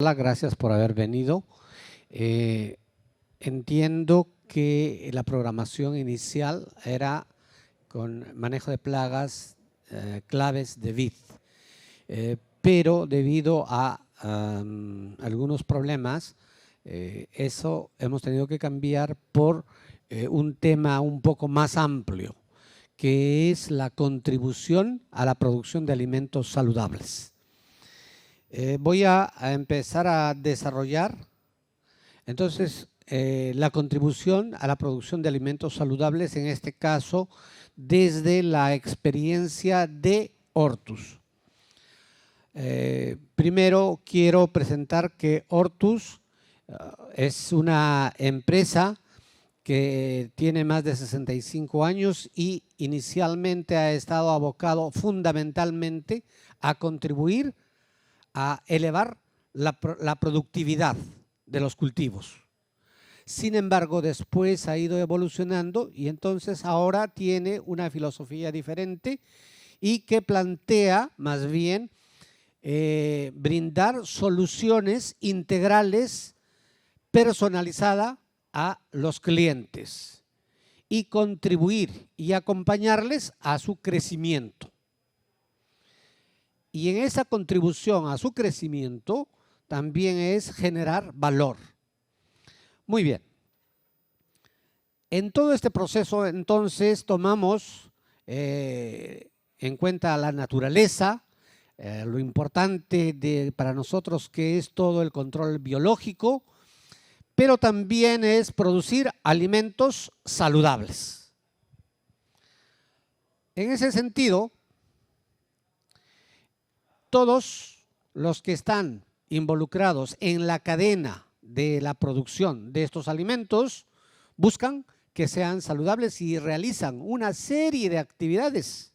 Hola, gracias por haber venido. Entiendo que la programación inicial era con manejo de plagas, claves de vid, pero debido a algunos problemas, eso hemos tenido que cambiar por un tema un poco más amplio, que es la contribución a la producción de alimentos saludables. Voy a empezar a desarrollar, entonces, la contribución a la producción de alimentos saludables, en este caso, desde la experiencia de Hortus. Primero quiero presentar que Hortus es una empresa que tiene más de 65 años y inicialmente ha estado abocado fundamentalmente a contribuir a elevar la productividad de los cultivos. Sin embargo, después ha ido evolucionando y entonces ahora tiene una filosofía diferente y que plantea más bien brindar soluciones integrales personalizadas a los clientes y contribuir y acompañarles a su crecimiento. Y en esa contribución a su crecimiento también es generar valor. Muy bien. En todo este proceso, entonces, tomamos en cuenta la naturaleza, lo importante para nosotros que es todo el control biológico, pero también es producir alimentos saludables. En ese sentido, todos los que están involucrados en la cadena de la producción de estos alimentos buscan que sean saludables y realizan una serie de actividades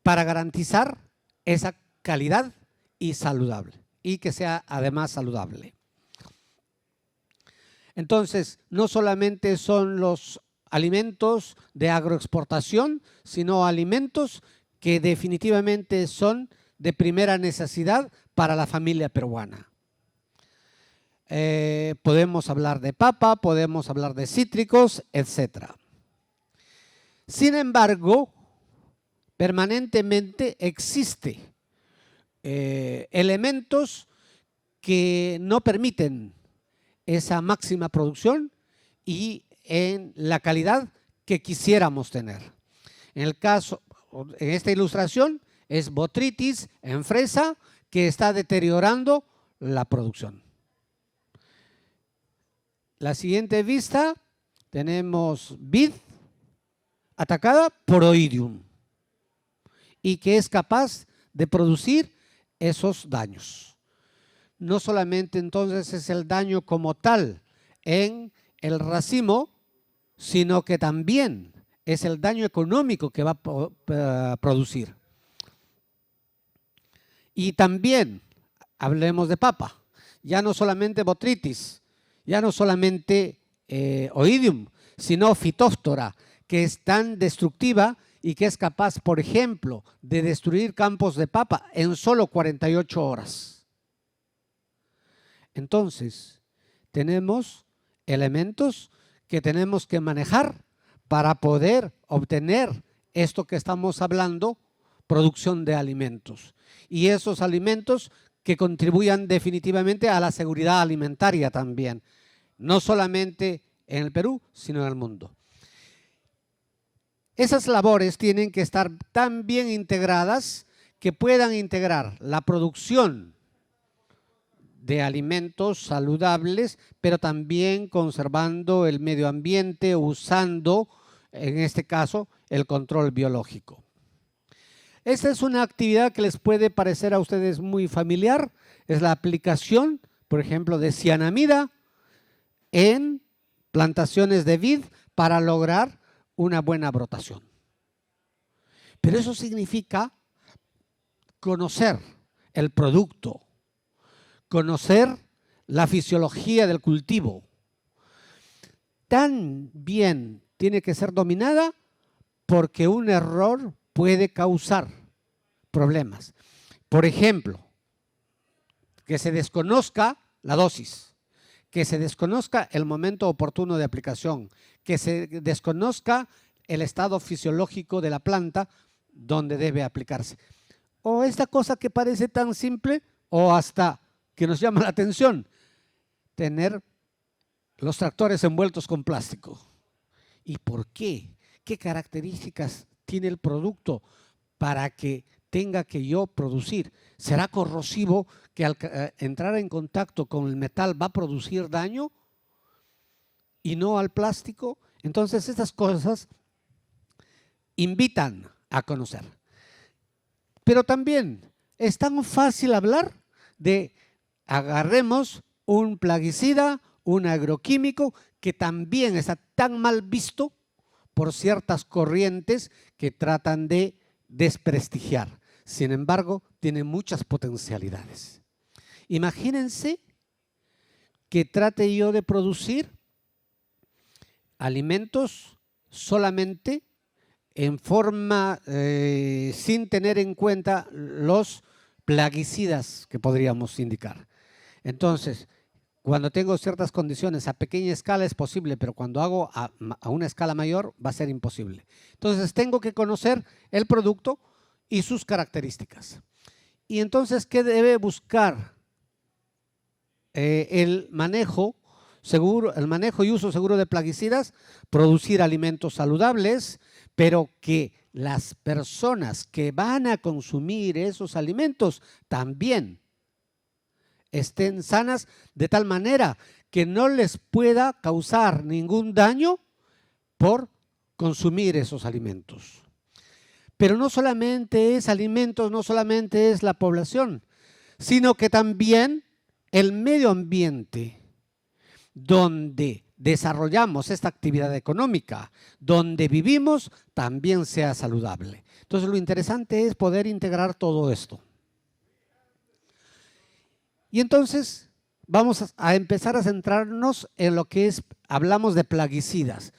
para garantizar esa calidad y saludable, y que sea además saludable. Entonces, no solamente son los alimentos de agroexportación, sino alimentos que definitivamente son de primera necesidad para la familia peruana. Podemos hablar de papa, podemos hablar de cítricos, etc. Sin embargo, permanentemente existen elementos que no permiten esa máxima producción y en la calidad que quisiéramos tener. En el caso, en esta ilustración, es botrytis en fresa que está deteriorando la producción. La siguiente vista, tenemos vid atacada por oidium y que es capaz de producir esos daños. No solamente entonces es el daño como tal en el racimo, sino que también es el daño económico que va a producir. Y también, hablemos de papa, ya no solamente botrytis, ya no solamente oidium, sino Phytophthora, que es tan destructiva y que es capaz, por ejemplo, de destruir campos de papa en solo 48 horas. Entonces, tenemos elementos que tenemos que manejar para poder obtener esto que estamos hablando, producción de alimentos. Y esos alimentos que contribuyan definitivamente a la seguridad alimentaria también, no solamente en el Perú, sino en el mundo. Esas labores tienen que estar tan bien integradas que puedan integrar la producción de alimentos saludables, pero también conservando el medio ambiente, usando, en este caso, el control biológico. Esta es una actividad que les puede parecer a ustedes muy familiar, es la aplicación, por ejemplo, de cianamida en plantaciones de vid para lograr una buena brotación. Pero eso significa conocer el producto, conocer la fisiología del cultivo. También tiene que ser dominada porque un error puede causar problemas. Por ejemplo, que se desconozca la dosis, que se desconozca el momento oportuno de aplicación, que se desconozca el estado fisiológico de la planta donde debe aplicarse. O esta cosa que parece tan simple o hasta que nos llama la atención, tener los tractores envueltos con plástico. ¿Y por qué? ¿Qué características tiene el producto para que tenga que yo producir? ¿Será corrosivo que al entrar en contacto con el metal va a producir daño y no al plástico? Entonces estas cosas invitan a conocer. Pero también es tan fácil hablar de agarremos un plaguicida, un agroquímico que también está tan mal visto por ciertas corrientes que tratan de desprestigiar. Sin embargo, tiene muchas potencialidades. Imagínense que trate yo de producir alimentos solamente en forma sin tener en cuenta los plaguicidas que podríamos indicar. Entonces, cuando tengo ciertas condiciones a pequeña escala es posible, pero cuando hago a una escala mayor va a ser imposible. Entonces, tengo que conocer el producto y sus características. Y entonces, ¿qué debe buscar? El manejo seguro, el manejo y uso seguro de plaguicidas, producir alimentos saludables, pero que las personas que van a consumir esos alimentos también estén sanas de tal manera que no les pueda causar ningún daño por consumir esos alimentos. Pero no solamente es alimentos, no solamente es la población, sino que también el medio ambiente donde desarrollamos esta actividad económica, donde vivimos, también sea saludable. Entonces, lo interesante es poder integrar todo esto. Y entonces vamos a empezar a centrarnos en lo que es, hablamos de plaguicidas.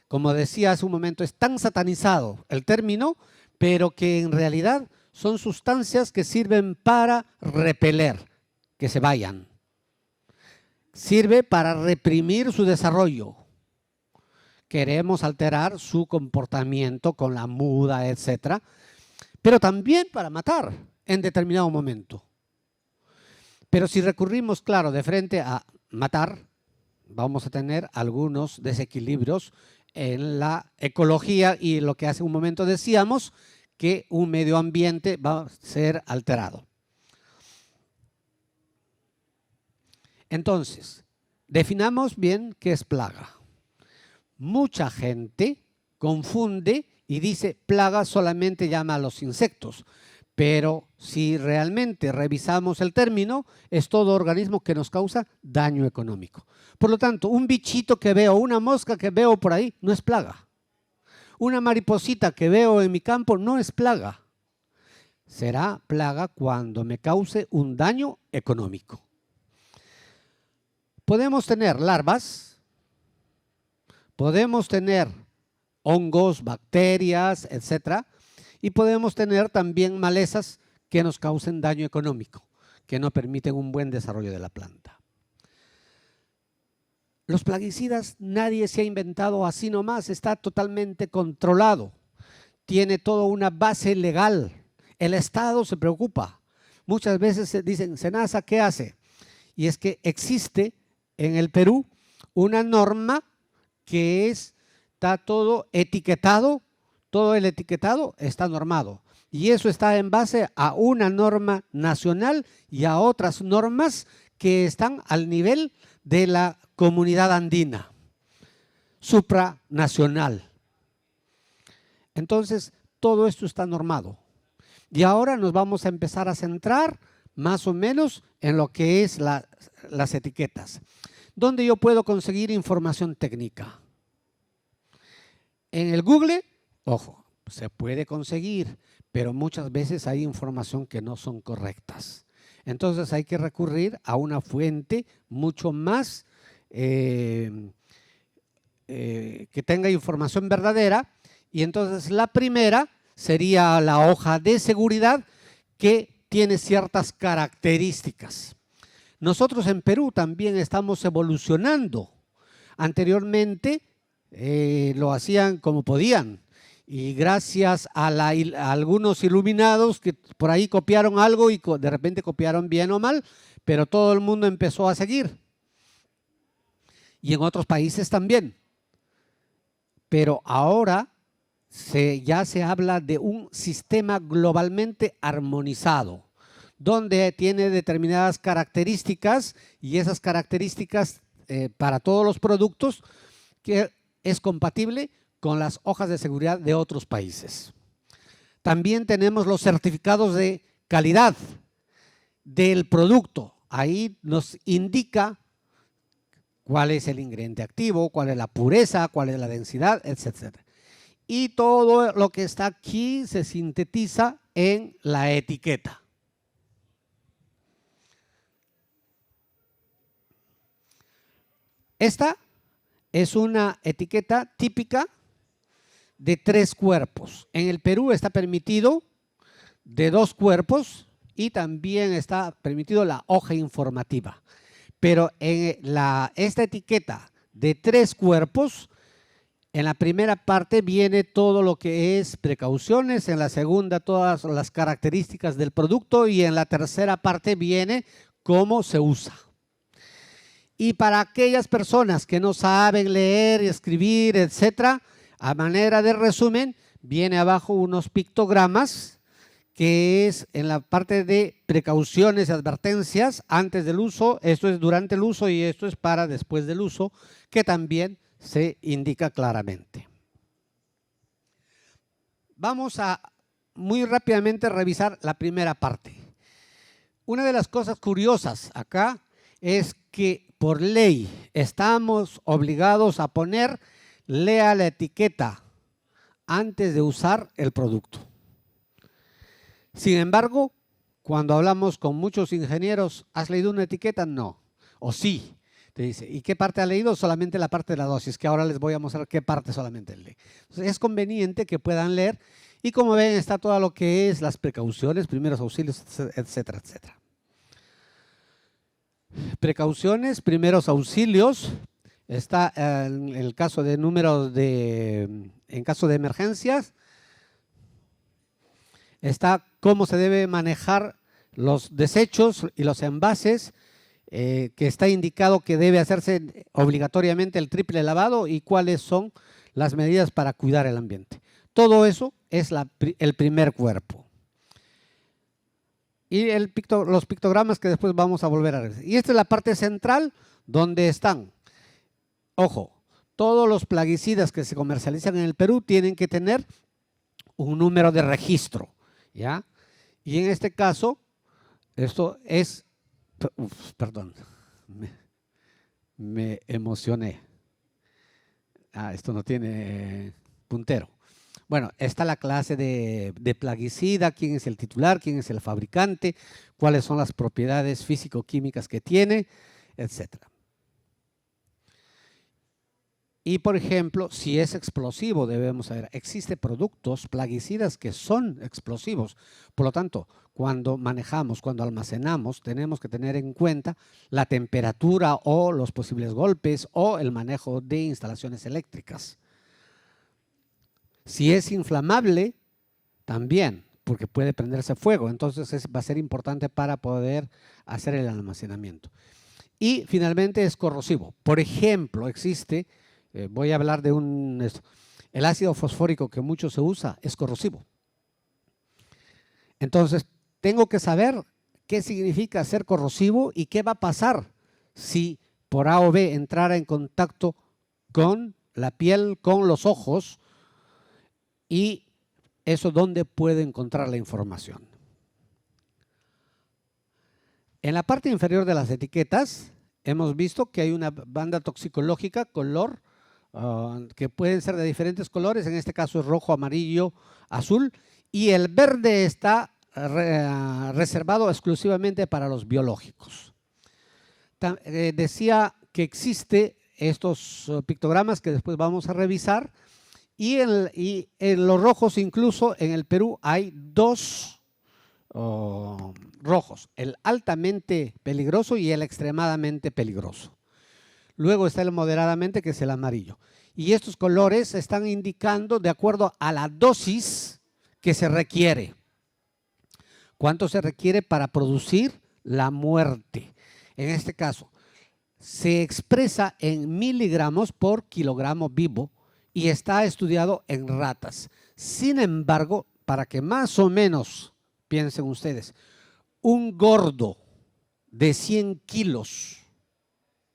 Como decía hace un momento, es tan satanizado el término, pero que en realidad son sustancias que sirven para repeler, que se vayan. Sirve para reprimir su desarrollo. Queremos alterar su comportamiento con la muda, etcétera, pero también para matar en determinado momento. Pero si recurrimos, claro, de frente a matar, vamos a tener algunos desequilibrios en la ecología y lo que hace un momento decíamos, que un medio ambiente va a ser alterado. Entonces, definamos bien qué es plaga. Mucha gente confunde y dice plaga solamente llama a los insectos. Pero si realmente revisamos el término, es todo organismo que nos causa daño económico. Por lo tanto, un bichito que veo, una mosca que veo por ahí, no es plaga. Una mariposita que veo en mi campo no es plaga. Será plaga cuando me cause un daño económico. Podemos tener larvas, podemos tener hongos, bacterias, etcétera. Y podemos tener también malezas que nos causen daño económico, que no permiten un buen desarrollo de la planta. Los plaguicidas nadie se ha inventado así nomás, está totalmente controlado. Tiene toda una base legal. El Estado se preocupa. Muchas veces se dicen, SENASA, ¿qué hace? Y es que existe en el Perú una norma que está todo etiquetado. Todo el etiquetado está normado y eso está en base a una norma nacional y a otras normas que están al nivel de la comunidad andina, supranacional. Entonces, todo esto está normado. Y ahora nos vamos a empezar a centrar más o menos en lo que es las etiquetas. ¿Dónde yo puedo conseguir información técnica? En el Google. Ojo, se puede conseguir, pero muchas veces hay información que no son correctas. Entonces hay que recurrir a una fuente mucho más que tenga información verdadera. Y entonces la primera sería la hoja de seguridad que tiene ciertas características. Nosotros en Perú también estamos evolucionando. Anteriormente lo hacían como podían y gracias a algunos iluminados que por ahí copiaron algo y de repente copiaron bien o mal, pero todo el mundo empezó a seguir. Y en otros países también. Pero ahora ya se habla de un sistema globalmente armonizado, donde tiene determinadas características y esas características para todos los productos que es compatible con las hojas de seguridad de otros países. También tenemos los certificados de calidad del producto. Ahí nos indica cuál es el ingrediente activo, cuál es la pureza, cuál es la densidad, etc. Y todo lo que está aquí se sintetiza en la etiqueta. Esta es una etiqueta típica de 3 cuerpos. En el Perú está permitido de 2 cuerpos y también está permitido la hoja informativa. Pero en esta etiqueta de 3 cuerpos, en la primera parte viene todo lo que es precauciones, en la segunda todas las características del producto y en la tercera parte viene cómo se usa. Y para aquellas personas que no saben leer y escribir, etcétera, a manera de resumen, viene abajo unos pictogramas que es en la parte de precauciones y advertencias antes del uso, esto es durante el uso y esto es para después del uso, que también se indica claramente. Vamos a muy rápidamente revisar la primera parte. Una de las cosas curiosas acá es que por ley estamos obligados a poner, lea la etiqueta antes de usar el producto. Sin embargo, cuando hablamos con muchos ingenieros, ¿has leído una etiqueta? No. O sí. Te dice, ¿y qué parte ha leído? Solamente la parte de la dosis, que ahora les voy a mostrar qué parte solamente lee. Entonces, es conveniente que puedan leer y como ven está todo lo que es las precauciones, primeros auxilios, etcétera, etcétera. Precauciones, primeros auxilios, está en el caso de en caso de emergencias, está cómo se debe manejar los desechos y los envases, que está indicado que debe hacerse obligatoriamente el triple lavado y cuáles son las medidas para cuidar el ambiente. Todo eso es el primer cuerpo. Y los pictogramas que después vamos a volver a ver. Y esta es la parte central donde están, ojo, todos los plaguicidas que se comercializan en el Perú tienen que tener un número de registro, ¿ya? Y en este caso, esto es, perdón, me emocioné. Esto no tiene puntero. Bueno, está la clase de plaguicida, quién es el titular, quién es el fabricante, cuáles son las propiedades físico-químicas que tiene, etcétera. Y, por ejemplo, si es explosivo, debemos saber, existen productos plaguicidas que son explosivos. Por lo tanto, cuando manejamos, cuando almacenamos, tenemos que tener en cuenta la temperatura o los posibles golpes o el manejo de instalaciones eléctricas. Si es inflamable, también, porque puede prenderse fuego. Entonces, va a ser importante para poder hacer el almacenamiento. Y, finalmente, es corrosivo. Por ejemplo, existe... voy a hablar de el ácido fosfórico que mucho se usa, es corrosivo. Entonces, tengo que saber qué significa ser corrosivo y qué va a pasar si por A o B entrara en contacto con la piel, con los ojos, y eso dónde puede encontrar la información. En la parte inferior de las etiquetas hemos visto que hay una banda toxicológica, color, que pueden ser de diferentes colores, en este caso es rojo, amarillo, azul, y el verde está reservado exclusivamente para los biológicos. Decía que existe estos pictogramas que después vamos a revisar, y en los rojos incluso en el Perú hay 2 rojos, el altamente peligroso y el extremadamente peligroso. Luego está el moderadamente, que es el amarillo. Y estos colores están indicando de acuerdo a la dosis que se requiere. ¿Cuánto se requiere para producir la muerte? En este caso, se expresa en miligramos por kilogramo vivo y está estudiado en ratas. Sin embargo, para que más o menos piensen ustedes, un gordo de 100 kilos,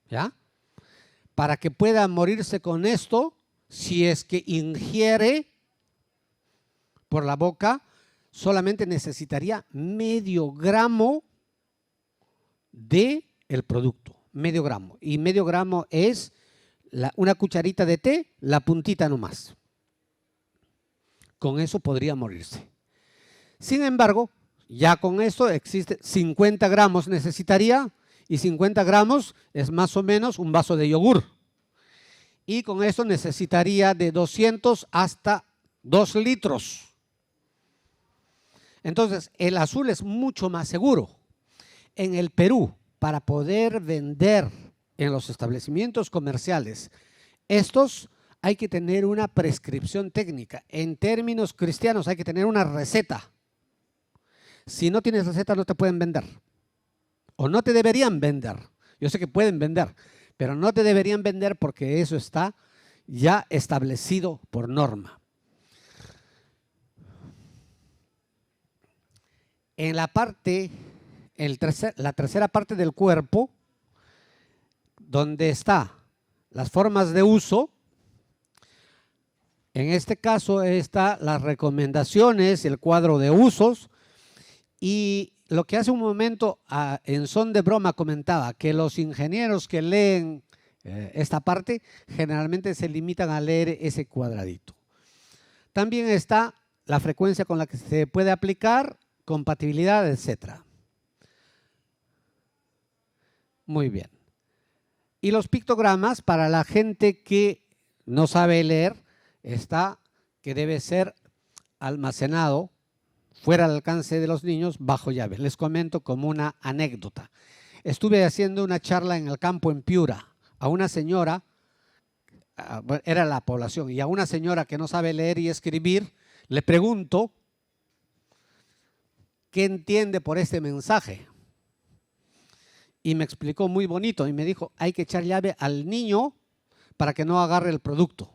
¿ya?, para que pueda morirse con esto, si es que ingiere por la boca, solamente necesitaría medio gramo del producto, medio gramo. Y medio gramo es una cucharita de té, la puntita nomás. Con eso podría morirse. Sin embargo, ya con esto existe 50 gramos necesitaría, y 50 gramos es más o menos un vaso de yogur. Y con eso necesitaría de 200 hasta 2 litros. Entonces, el azul es mucho más seguro. En el Perú, para poder vender en los establecimientos comerciales, estos hay que tener una prescripción técnica. En términos cristianos hay que tener una receta. Si no tienes receta no te pueden vender. O no te deberían vender. Yo sé que pueden vender, pero no te deberían vender porque eso está ya establecido por norma. En la parte, la tercera parte del cuerpo, donde están las formas de uso, en este caso están las recomendaciones, el cuadro de usos, y lo que hace un momento en son de broma comentaba, que los ingenieros que leen esta parte generalmente se limitan a leer ese cuadradito. También está la frecuencia con la que se puede aplicar, compatibilidad, etcétera. Muy bien. Y los pictogramas, para la gente que no sabe leer, está que debe ser almacenado fuera del alcance de los niños bajo llave. Les comento como una anécdota. Estuve haciendo una charla en el campo en Piura a una señora, era la población, y a una señora que no sabe leer y escribir, le pregunto qué entiende por este mensaje. Y me explicó muy bonito y me dijo, hay que echar llave al niño para que no agarre el producto,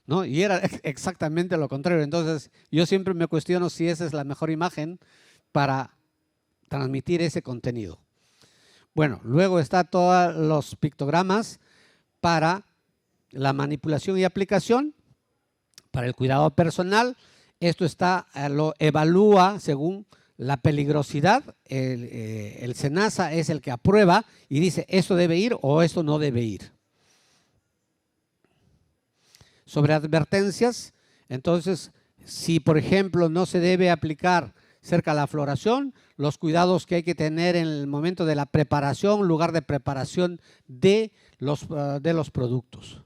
¿no? Y era exactamente lo contrario. Entonces, yo siempre me cuestiono si esa es la mejor imagen para transmitir ese contenido. Bueno, luego está todos los pictogramas para la manipulación y aplicación, para el cuidado personal. Esto lo evalúa según la peligrosidad. El SENASA es el que aprueba y dice esto debe ir o esto no debe ir. Sobre advertencias, entonces, si por ejemplo no se debe aplicar cerca de la floración, los cuidados que hay que tener en el momento de la preparación, lugar de preparación de los productos.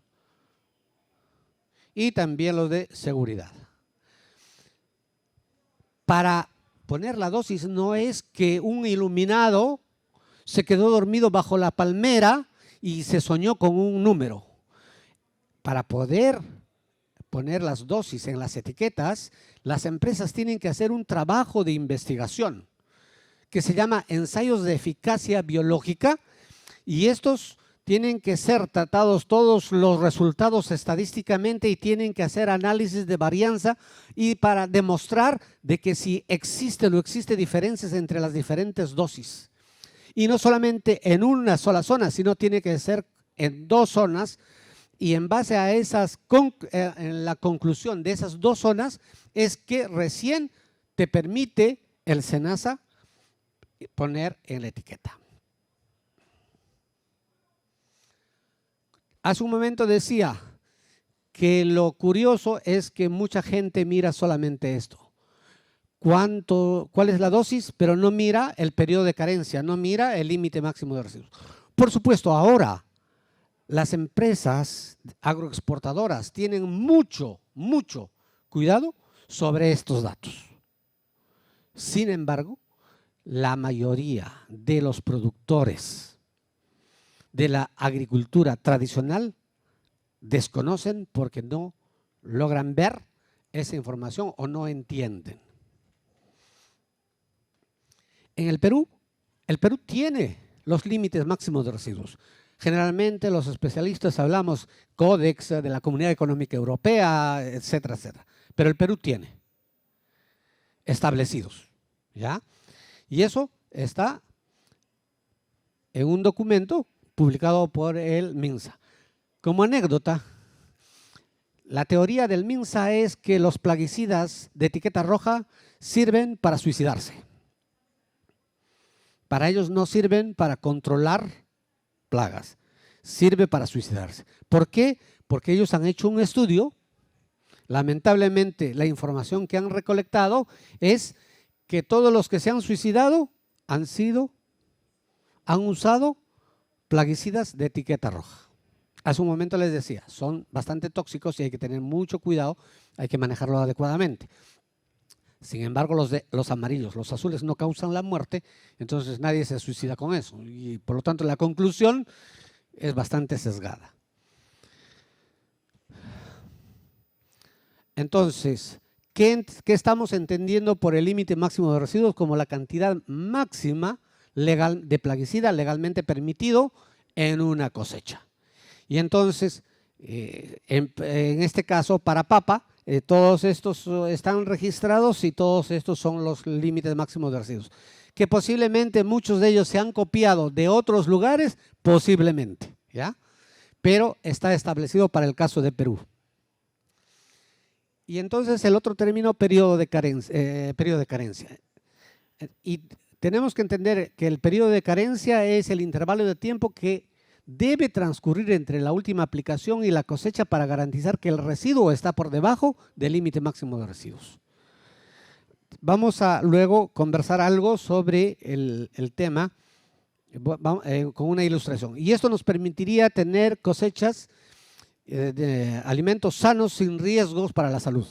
Y también los de seguridad. Para poner la dosis no es que un iluminado se quedó dormido bajo la palmera y se soñó con un número. Para poder poner las dosis en las etiquetas, las empresas tienen que hacer un trabajo de investigación que se llama ensayos de eficacia biológica, y estos tienen que ser tratados todos los resultados estadísticamente y tienen que hacer análisis de varianza y para demostrar de que si existe o no existe diferencias entre las diferentes dosis. Y no solamente en una sola zona, sino tiene que ser en 2 zonas. Y en base a en la conclusión de esas 2 zonas es que recién te permite el SENASA poner en la etiqueta. Hace un momento decía que lo curioso es que mucha gente mira solamente esto. ¿Cuál es la dosis? Pero no mira el periodo de carencia, no mira el límite máximo de residuos. Por supuesto, ahora las empresas agroexportadoras tienen mucho cuidado sobre estos datos. Sin embargo, la mayoría de los productores de la agricultura tradicional desconocen porque no logran ver esa información o no entienden. En el Perú tiene los límites máximos de residuos. Generalmente los especialistas hablamos Códex de la Comunidad Económica Europea, etcétera, etcétera. Pero el Perú tiene establecidos, ¿ya? Y eso está en un documento publicado por el MINSA. Como anécdota, la teoría del MINSA es que los plaguicidas de etiqueta roja sirven para suicidarse. Para ellos no sirven para controlar plagas, sirve para suicidarse. ¿Por qué? Porque ellos han hecho un estudio. Lamentablemente, la información que han recolectado es que todos los que se han suicidado han usado plaguicidas de etiqueta roja. Hace un momento les decía, son bastante tóxicos y hay que tener mucho cuidado, hay que manejarlo adecuadamente. Sin embargo, los amarillos, los azules no causan la muerte, entonces nadie se suicida con eso. Y por lo tanto, la conclusión es bastante sesgada. Entonces, ¿qué estamos entendiendo por el límite máximo de residuos? Como la cantidad máxima legal de plaguicida legalmente permitido en una cosecha. Y entonces, en este caso, para papa, todos estos están registrados y todos estos son los límites máximos de residuos. Que posiblemente muchos de ellos se han copiado de otros lugares, posiblemente, ¿ya? Pero está establecido para el caso de Perú. Y entonces el otro término, periodo de carencia. Y tenemos que entender que el periodo de carencia es el intervalo de tiempo que debe transcurrir entre la última aplicación y la cosecha para garantizar que el residuo está por debajo del límite máximo de residuos. Vamos a luego conversar algo sobre el tema con una ilustración. Y esto nos permitiría tener cosechas de alimentos sanos sin riesgos para la salud.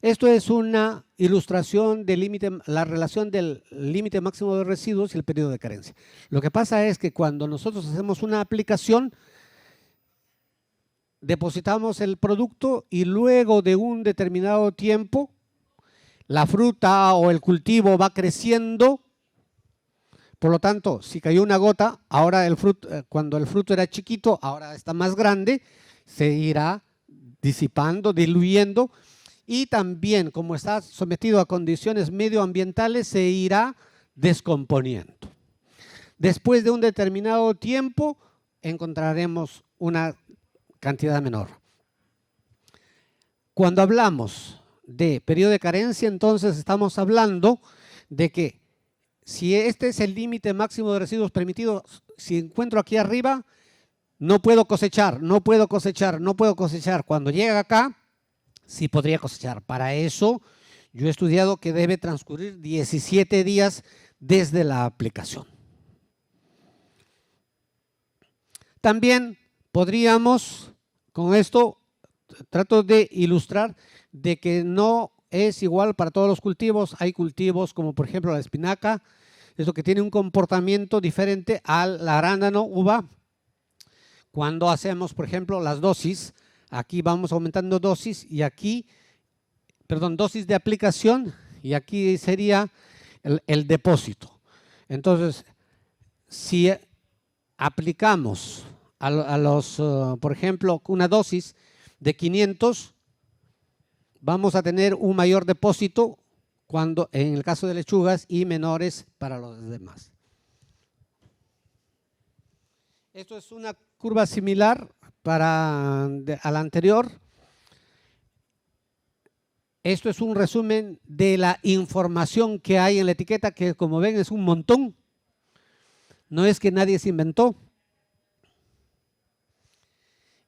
Esto es una ilustración de la relación del límite máximo de residuos y el periodo de carencia. Lo que pasa es que cuando nosotros hacemos una aplicación, depositamos el producto y luego de un determinado tiempo, la fruta o el cultivo va creciendo. Por lo tanto, si cayó una gota, ahora cuando el fruto era chiquito, ahora está más grande, se irá disipando, diluyendo. Y también, como está sometido a condiciones medioambientales, se irá descomponiendo. Después de un determinado tiempo, encontraremos una cantidad menor. Cuando hablamos de periodo de carencia, entonces estamos hablando de que si este es el límite máximo de residuos permitidos, si encuentro aquí arriba, no puedo cosechar, no puedo cosechar, no puedo cosechar. Cuando llega acá, sí podría cosechar. Para eso, yo he estudiado que debe transcurrir 17 días desde la aplicación. También podríamos, con esto, trato de ilustrar de que no es igual para todos los cultivos. Hay cultivos como por ejemplo la espinaca, eso que tiene un comportamiento diferente al arándano, uva. Cuando hacemos, por ejemplo, las dosis, aquí vamos aumentando dosis y aquí, dosis de aplicación y aquí sería el depósito. Entonces, si aplicamos por ejemplo, una dosis de 500, vamos a tener un mayor depósito en el caso de lechugas y menores para los demás. Esto es una curva similar a la anterior. Esto es un resumen de la información que hay en la etiqueta, que como ven es un montón. No es que nadie se inventó.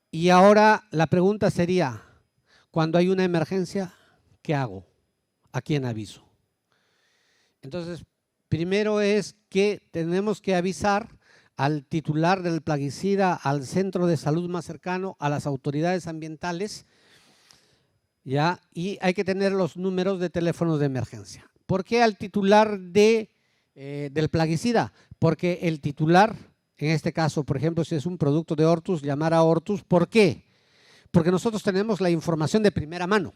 Y ahora la pregunta sería, cuando hay una emergencia, ¿qué hago? ¿A quién aviso? Entonces, primero es que tenemos que avisar al titular del plaguicida, al centro de salud más cercano, a las autoridades ambientales, ¿ya? Y hay que tener los números de teléfonos de emergencia. ¿Por qué al titular del plaguicida? Porque el titular, en este caso, por ejemplo, si es un producto de Hortus, llamar a Hortus. ¿Por qué? Porque nosotros tenemos la información de primera mano.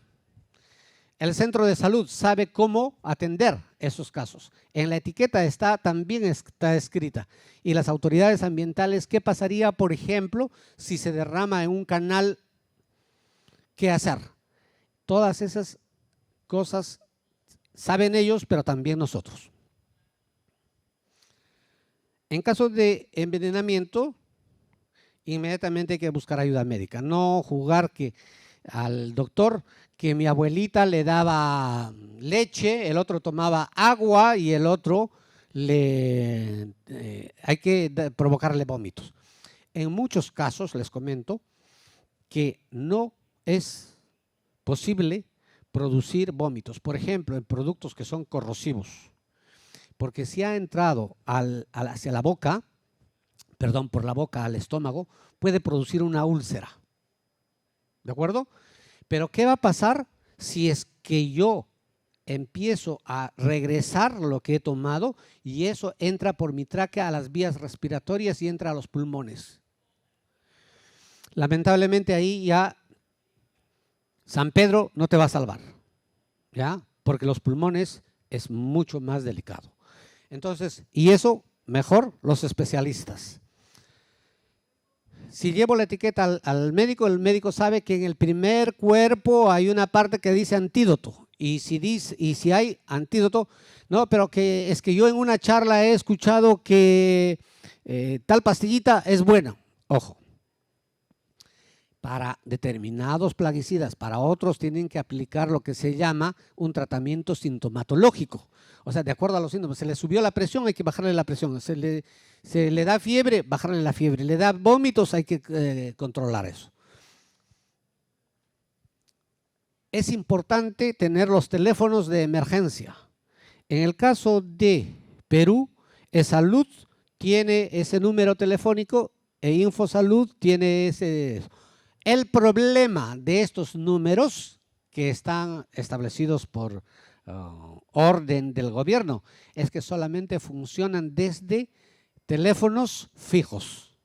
El centro de salud sabe cómo atender esos casos. En la etiqueta también está escrita. Y las autoridades ambientales, ¿qué pasaría, por ejemplo, si se derrama en un canal? ¿Qué hacer? Todas esas cosas saben ellos, pero también nosotros. En caso de envenenamiento, inmediatamente hay que buscar ayuda médica. No jugar al doctor que mi abuelita le daba leche, el otro tomaba agua y el otro hay que provocarle vómitos. En muchos casos, les comento, que no es posible producir vómitos. Por ejemplo, en productos que son corrosivos. Porque si ha entrado hacia la boca, perdón, por la boca al estómago, puede producir una úlcera. ¿De acuerdo? Pero ¿qué va a pasar si es que yo empiezo a regresar lo que he tomado y eso entra por mi tráquea a las vías respiratorias y entra a los pulmones? Lamentablemente ahí ya San Pedro no te va a salvar, ¿ya? Porque los pulmones es mucho más delicado. Entonces, y eso mejor los especialistas. Si llevo la etiqueta al médico, el médico sabe que en el primer cuerpo hay una parte que dice antídoto. Y si hay antídoto, no, pero es que yo en una charla he escuchado que tal pastillita es buena. Ojo. Para determinados plaguicidas, para otros tienen que aplicar lo que se llama un tratamiento sintomatológico. O sea, de acuerdo a los síntomas, se le subió la presión, hay que bajarle la presión. Se le da fiebre, bajarle la fiebre. Le da vómitos, hay que controlar eso. Es importante tener los teléfonos de emergencia. En el caso de Perú, eSalud tiene ese número telefónico e InfoSalud tiene ese. El problema de estos números que están establecidos por orden del gobierno es que solamente funcionan desde teléfonos fijos.